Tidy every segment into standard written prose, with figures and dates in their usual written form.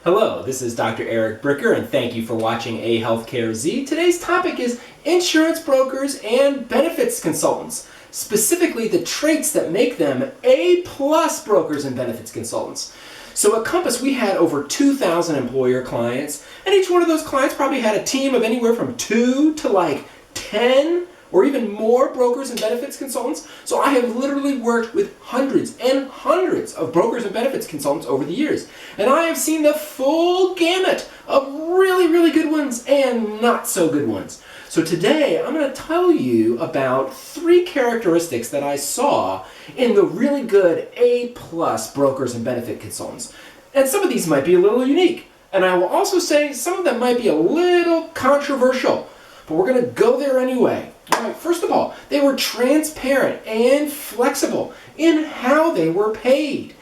Hello, this is Dr. Eric Bricker, and thank you for watching AHealthcareZ. Today's topic is insurance brokers and benefits consultants, specifically the traits that make them A-plus brokers and benefits consultants. So at Compass, we had over 2,000 employer clients, and each one of those clients probably had a team of anywhere from 2 to like 10 or even more brokers and benefits consultants. So I have literally worked with hundreds and hundreds of brokers and benefits consultants over the years. And I have seen the full gamut of really, really good ones and not so good ones. So today I'm going to tell you about 3 characteristics that I saw in the really good A-plus brokers and benefit consultants. And some of these might be a little unique. And I will also say some of them might be a little controversial. But we're going to go there anyway. All right, first of all, they were transparent and flexible in how they were paid.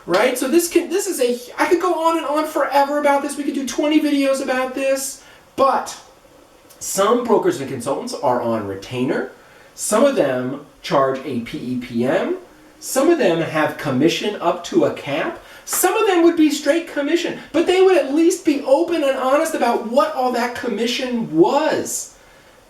Right? So I could go on and on forever about this. We could do 20 videos about this. But some brokers and consultants are on retainer. Some of them charge a PEPM. Some of them have commission up to a cap. Some of them would be straight commission. But they would at least be open and honest about what all that commission was.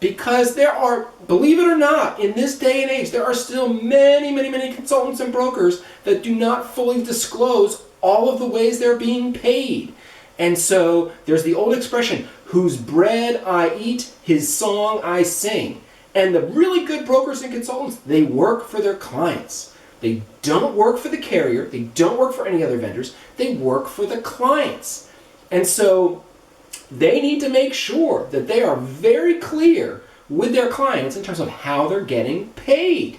Because there are, believe it or not, in this day and age, there are still many, many, many consultants and brokers that do not fully disclose all of the ways they're being paid. And so there's the old expression, whose bread I eat, his song I sing. And the really good brokers and consultants, they work for their clients. They don't work for the carrier. They don't work for any other vendors. They work for the clients. And so they need to make sure that they are very clear with their clients in terms of how they're getting paid.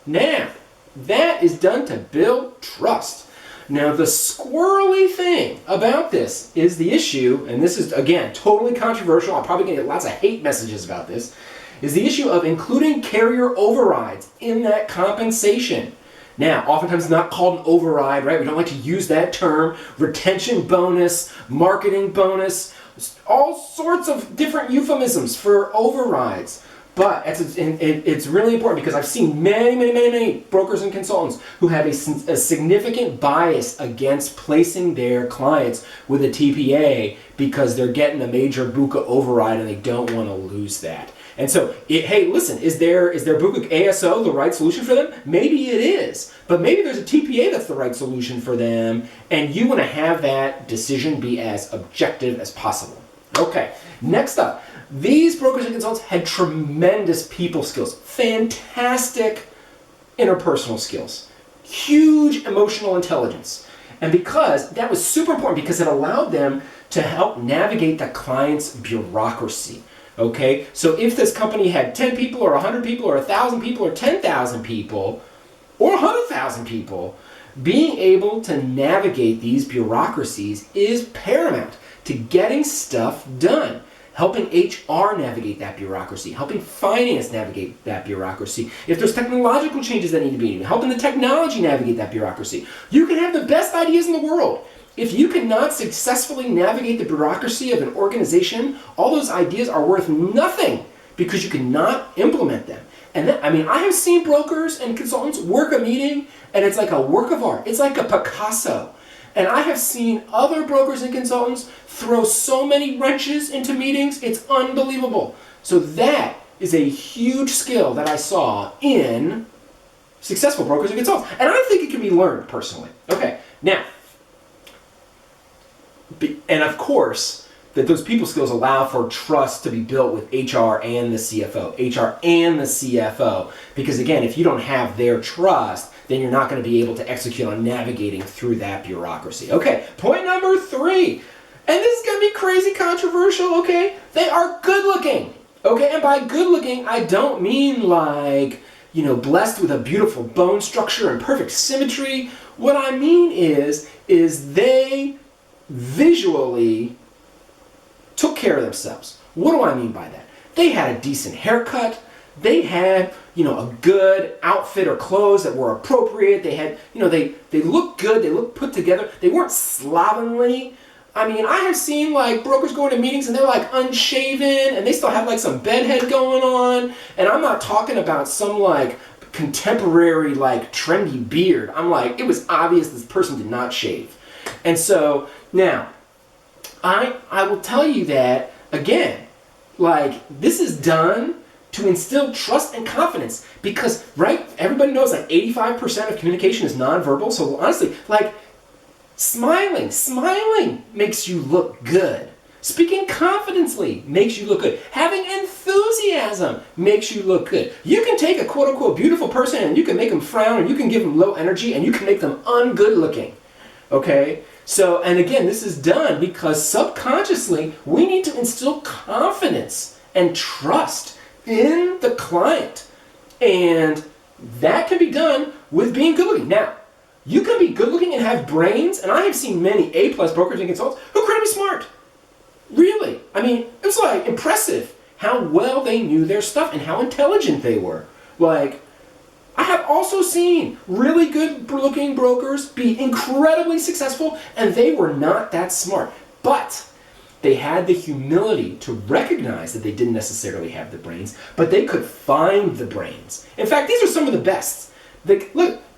Now, that is done to build trust. Now, the squirrely thing about this is the issue, and this is, again, totally controversial. I'm probably going to get lots of hate messages about this, is the issue of including carrier overrides in that compensation. Now, oftentimes it's not called an override, right? We don't like to use that term. Retention bonus, marketing bonus, all sorts of different euphemisms for overrides. But it's really important because I've seen many brokers and consultants who have a significant bias against placing their clients with a TPA because they're getting a major BUCA override and they don't want to lose that. And so, hey, listen, is their BUCA ASO the right solution for them? Maybe it is. But maybe there's a TPA that's the right solution for them, and you want to have that decision be as objective as possible. Okay, next up, these brokers and consultants had tremendous people skills, fantastic interpersonal skills, huge emotional intelligence. And because that was super important because it allowed them to help navigate the client's bureaucracy. Okay, so if this company had 10 people or 100 people or 1,000 people or 10,000 people or 100,000 people, being able to navigate these bureaucracies is paramount to getting stuff done. Helping HR navigate that bureaucracy, helping finance navigate that bureaucracy. If there's technological changes that need to be made, helping the technology navigate that bureaucracy. You can have the best ideas in the world. If you cannot successfully navigate the bureaucracy of an organization, all those ideas are worth nothing because you cannot implement them. And I have seen brokers and consultants work a meeting and it's like a work of art. It's like a Picasso. And I have seen other brokers and consultants throw so many wrenches into meetings, it's unbelievable. So that is a huge skill that I saw in successful brokers and consultants. And I think it can be learned personally. Okay, now, and of course, that those people skills allow for trust to be built with HR and the CFO. Because again, if you don't have their trust, then you're not going to be able to execute on navigating through that bureaucracy. Okay, point number 3. And this is going to be crazy controversial, okay? They are good looking. Okay, and by good looking, I don't mean like, blessed with a beautiful bone structure and perfect symmetry. What I mean is they visually took care of themselves. What do I mean by that? They had a decent haircut. They had, a good outfit or clothes that were appropriate. They had, they looked good. They looked put together. They weren't slovenly. I have seen like brokers going to meetings and they're like unshaven and they still have like some bedhead going on. And I'm not talking about some like contemporary like trendy beard. I'm like, it was obvious this person did not shave. And so now, I will tell you that, again, like, this is done to instill trust and confidence because, right, everybody knows like 85% of communication is nonverbal. So honestly, like, smiling makes you look good. Speaking confidently makes you look good. Having enthusiasm makes you look good. You can take a quote-unquote beautiful person and you can make them frown and you can give them low energy and you can make them ungood looking. Okay? So, and again, this is done because subconsciously we need to instill confidence and trust in the client. And that can be done with being good looking. Now, you can be good looking and have brains, and I have seen many A+ brokers and consultants who are incredibly smart. Really. I mean, it was like impressive how well they knew their stuff and how intelligent they were. Like, I have also seen really good looking brokers be incredibly successful and they were not that smart. But they had the humility to recognize that they didn't necessarily have the brains, but they could find the brains. In fact, these are some of the best.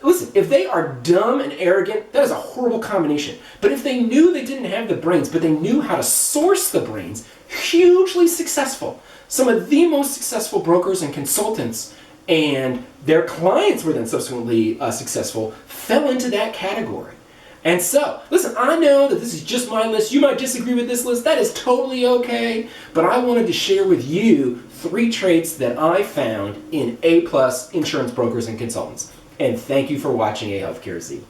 Listen, if they are dumb and arrogant, that is a horrible combination. But if they knew they didn't have the brains, but they knew how to source the brains, hugely successful. Some of the most successful brokers and consultants, and their clients were then subsequently successful, fell into that category. And so, listen, I know that this is just my list. You might disagree with this list. That is totally okay. But I wanted to share with you 3 traits that I found in A+ insurance brokers and consultants. And thank you for watching AHealthcareZ.